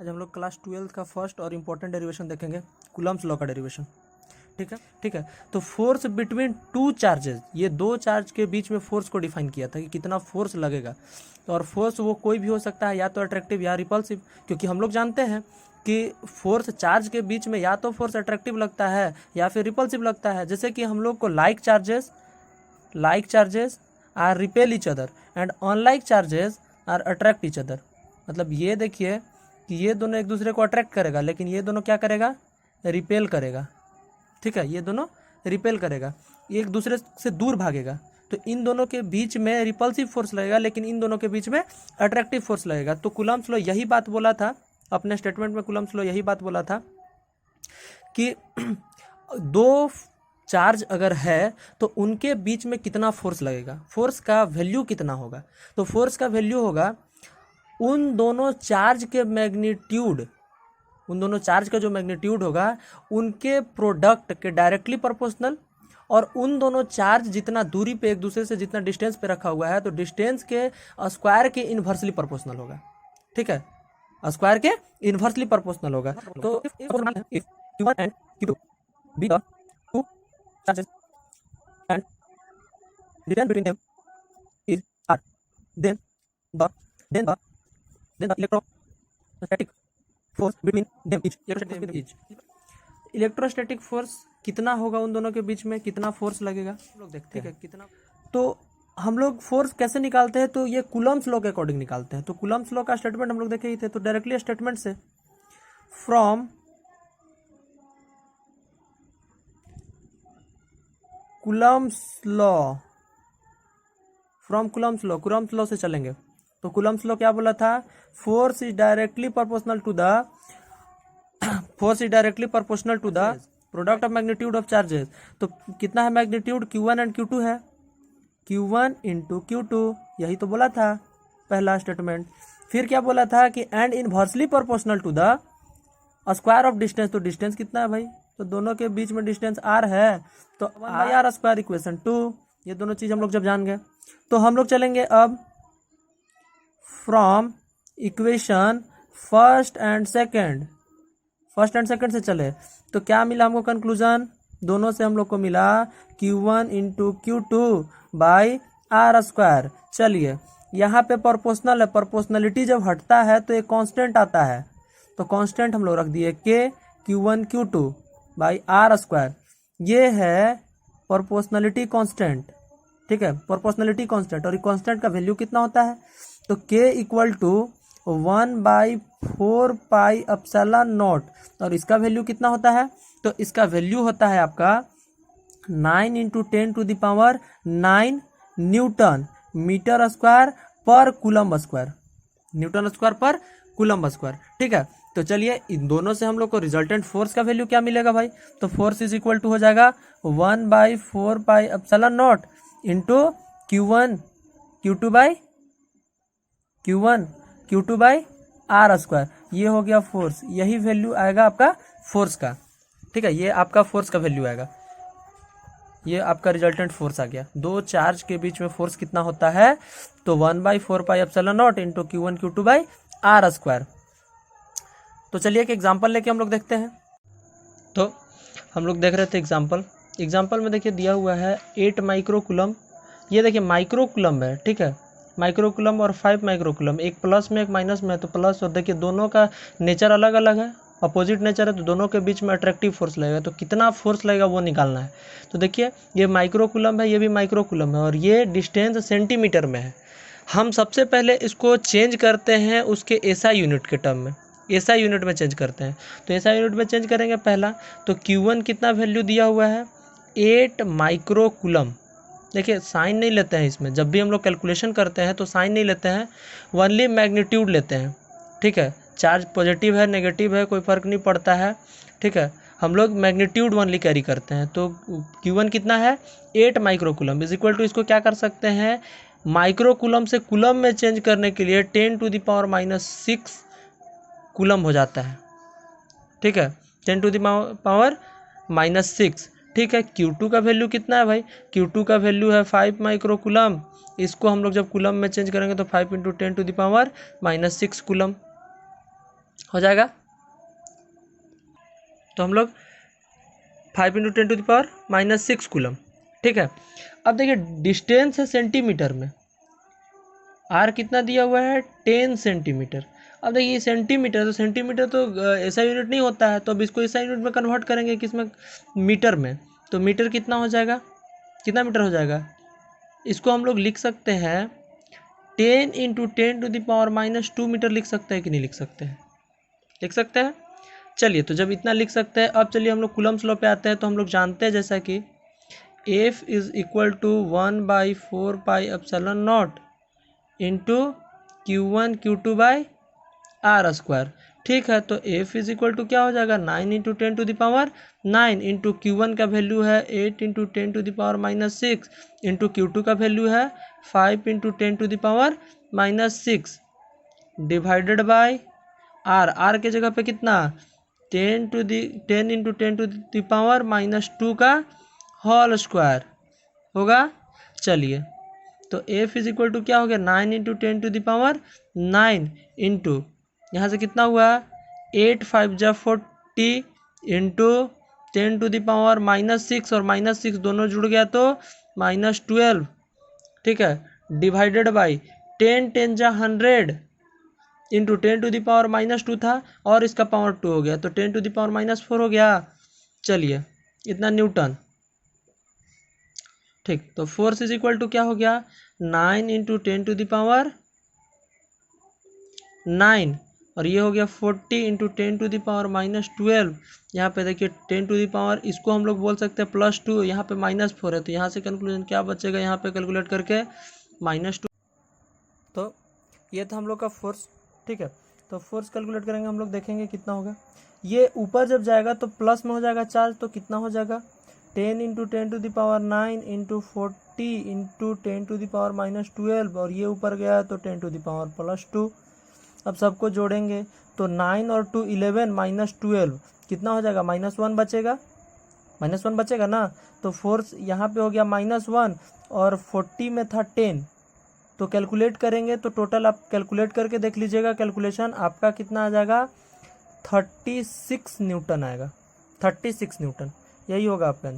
आज हम लोग क्लास 12 का फर्स्ट और इम्पोर्टेंट डेरिवेशन देखेंगे, कूलम्ब्स लॉ का डेरिवेशन। ठीक है। तो फोर्स बिटवीन टू चार्जेस, ये दो चार्ज के बीच में फोर्स को डिफाइन किया था कि कितना फोर्स लगेगा। तो और फोर्स वो कोई भी हो सकता है, या तो अट्रैक्टिव या रिपल्सिव, क्योंकि हम लोग जानते हैं कि फोर्स चार्ज के बीच में या तो फोर्स अट्रैक्टिव लगता है या फिर रिपल्सिव लगता है। जैसे कि हम लोग को like charges are repel each other and unlike charges are attract each other. मतलब ये देखिए कि ये दोनों एक दूसरे को अट्रैक्ट करेगा, लेकिन ये दोनों क्या करेगा, रिपेल करेगा। ठीक है, ये दोनों रिपेल करेगा, ये एक दूसरे से दूर भागेगा। तो इन दोनों के बीच में रिपल्सिव फोर्स लगेगा, लेकिन इन दोनों के बीच में अट्रैक्टिव फोर्स लगेगा। तो कूलम्ब्स लॉ यही बात बोला था अपने स्टेटमेंट में, कूलम्ब्स लॉ यही बात बोला था कि दो चार्ज अगर है तो उनके बीच में कितना फोर्स लगेगा, फोर्स का वैल्यू कितना होगा। तो फोर्स का वैल्यू होगा उन दोनों चार्ज के मैग्नीट्यूड, उन दोनों चार्ज का जो मैग्नीट्यूड होगा उनके प्रोडक्ट के डायरेक्टली प्रोपोर्शनल, और उन दोनों चार्ज जितना दूरी पे एक दूसरे से जितना डिस्टेंस पे रखा हुआ है तो डिस्टेंस के स्क्वायर के इन्वर्सली प्रोपोर्शनल होगा। ठीक है, स्क्वायर के इन्वर्सली प्रोपोर्शनल होगा। तो if Q1 and Q2 be the two charges and distance between them is r, then the electrostatic force between them is electrostatic force कितना होगा उन दोनों के बीच में, कितना फोर्स लगेगा हम लोग देखते हैं कितना। तो हम लोग फोर्स कैसे निकालते हैं, तो ये कूलम्ब्स लॉ के अकॉर्डिंग निकालते हैं। तो कूलम्ब्स लॉ का स्टेटमेंट हम लोग देखे ही थे, तो डायरेक्टली स्टेटमेंट से फ्रॉम कूलम्ब्स लॉ से चलेंगे। तो कूलम्ब्स लॉ क्या बोला था, force is directly proportional to the product of magnitude of charges. तो कितना है मैग्नीट्यूड, Q1 एंड Q2 है, Q1 इंटू Q2, यही तो बोला था पहला स्टेटमेंट। फिर क्या बोला था कि and inversely proportional to the square of distance. तो डिस्टेंस कितना है भाई, तो दोनों के बीच में डिस्टेंस r है, तो 1/r स्क्वायर इक्वेशन 2। ये दोनों चीज हम लोग जब जान गए तो हम लोग चलेंगे अब from equation first and second से चले। तो क्या मिला हमको कंक्लूजन, दोनों से हम लोग को मिला Q1 into Q2 by r square. चलिए यहाँ पे प्रोपोर्शनल है, प्रोपोर्शनलिटी जब हटता है तो एक कांस्टेंट आता है, तो कांस्टेंट हम लोग रख दिए K Q1 Q2 by r square. ये है प्रोपोर्शनलिटी कांस्टेंट। ठीक है, प्रोपोर्शनलिटी कांस्टेंट, और कांस्टेंट का वैल्यू कितना होता है, तो K equal to 1/4 pi epsilon naught, और इसका वैल्यू कितना होता है, तो इसका वैल्यू होता है आपका 9 इंटू 10⁹ न्यूटन मीटर स्क्वायर पर कूलम्ब स्क्वायर, न्यूटन स्क्वायर पर कूलम्ब स्क्वायर। ठीक है, तो चलिए इन दोनों से हम लोग को रिजल्टेंट फोर्स का वैल्यू क्या मिलेगा भाई, तो फोर्स इज इक्वल टू हो जाएगा 1/4 pi epsilon not into Q1 Q2 by r square. ये हो गया फोर्स, यही वैल्यू आएगा आपका फोर्स का। ठीक है, ये आपका फोर्स का वैल्यू आएगा, ये आपका रिजल्टेंट फोर्स आ गया। दो चार्ज के बीच में फोर्स कितना होता है, तो 1/4 pi epsilon not into Q1 Q2 by r square. तो चलिए एक एग्जांपल लेके हम लोग देखते हैं। तो हम लोग देख रहे थे एग्जांपल में देखिए दिया हुआ है 8 माइक्रो कूलम्ब। ये देखिए माइक्रो कूलम्ब है, ठीक है, माइक्रो कूलम्ब और 5 माइक्रो कूलम्ब, एक प्लस में एक माइनस में है, तो प्लस, और देखिए दोनों का नेचर अलग अलग है, अपोजिट नेचर है, तो दोनों के बीच में अट्रैक्टिव फोर्स लगेगा। तो कितना फोर्स लगेगा वो निकालना है। तो देखिए ये माइक्रो कूलम्ब है, ये भी माइक्रो कूलम्ब है, और ये डिस्टेंस सेंटीमीटर में है। हम सबसे पहले इसको चेंज करते हैं उसके SI यूनिट के टर्म में, SI यूनिट में चेंज करते हैं। तो SI यूनिट में चेंज करेंगे पहला, तो Q1 कितना वैल्यू दिया हुआ है, 8 माइक्रो कूलम्ब। देखिए साइन नहीं लेते हैं इसमें, जब भी हम लोग कैलकुलेशन करते हैं तो साइन नहीं लेते हैं, ओनली मैग्नीट्यूड लेते हैं। ठीक है, चार्ज पॉजिटिव है नेगेटिव है कोई फ़र्क नहीं पड़ता है। ठीक है, हम लोग मैग्नीट्यूड ओनली कैरी करते हैं। तो Q1 कितना है, 8 micro coulomb is equal to, इसको क्या कर सकते हैं, माइक्रो कूलम्ब से कूलम्ब में चेंज करने के लिए 10⁻⁻6 कूलम्ब हो जाता है। ठीक है, 10⁻⁻6। ठीक है, Q2 का वैल्यू कितना है भाई, Q2 का वैल्यू है 5 माइक्रो कूलम्ब। इसको हम लोग जब कूलम्ब में चेंज करेंगे तो 5 इंटू 10⁻⁻6 कूलम्ब। हो जाएगा। तो हम लोग 5 × 10⁻⁻6 कूलम, ठीक है। अब देखिए डिस्टेंस है सेंटीमीटर में, आर कितना दिया हुआ है 10 सेंटीमीटर। अब देखिए सेंटीमीटर, तो सेंटीमीटर तो ऐसा यूनिट नहीं होता है, तो अब इसको ऐसा यूनिट में कन्वर्ट करेंगे किसमें, मीटर में। तो मीटर कितना हो जाएगा, कितना मीटर हो जाएगा, इसको हम लोग लिख सकते हैं 10 × 10⁻⁻2 मीटर लिख सकते हैं कि नहीं लिख सकते हैं, लिख सकते हैं। चलिए तो जब इतना लिख सकते हैं, अब चलिए हम लोग कूलम्स लॉ पे आते हैं। तो हम लोग जानते हैं जैसा कि F = 1/4πε0 इंटू Q1 Q2/r², ठीक है। तो F = क्या हो जाएगा 9 × 10⁻9 इंटू Q1 का वैल्यू है 8 × 10⁻6 इंटू Q2 का वैल्यू है 5 × 10⁻6 डिवाइडेड बाय आर के जगह पे कितना 10 × 10⁻2 का होल स्क्वायर होगा। चलिए तो F = क्या हो गया 9 × 10⁻9 इंटू यहाँ से कितना हुआ 8 5 जा 40 इंटू 10⁻6 और -6 दोनों जुड़ गया तो -12, ठीक है, डिवाइडेड बाई 10 10 जा 100 इंटू 10⁻2 था और इसका पावर 2 हो गया तो 10⁻4 हो गया। चलिए इतना न्यूटन, ठीक। तो फोर्स = क्या हो गया 9 × 10⁻9 और ये हो गया 40 × 10⁻12। यहाँ पे देखिए 10 इसको हम लोग बोल सकते हैं +2, यहाँ पे -4 है, तो यहाँ से कंक्लूजन क्या बचेगा, यहाँ पे कैलकुलेट करके -2। तो ये था हम लोग का फोर्स, ठीक है। तो फोर्स कैलकुलेट करेंगे हम लोग, देखेंगे कितना होगा। ये ऊपर जब जाएगा तो प्लस में हो जाएगा चार्ज, तो कितना हो जाएगा 10 × 10⁻9 इंटू 40 इंटू 10⁻−12 और ये ऊपर गया तो 10⁻+2। अब सबको जोड़ेंगे तो 9 और 2 11 -12 कितना हो जाएगा -1 बचेगा, -1 बचेगा ना। तो फोर्स यहाँ पे हो गया -1 और 40 में था 10, तो कैलकुलेट करेंगे तो टोटल आप कैलकुलेट करके देख लीजिएगा, कैलकुलेशन आपका कितना आ जाएगा 36 न्यूटन आएगा, 36 न्यूटन, यही होगा आपका।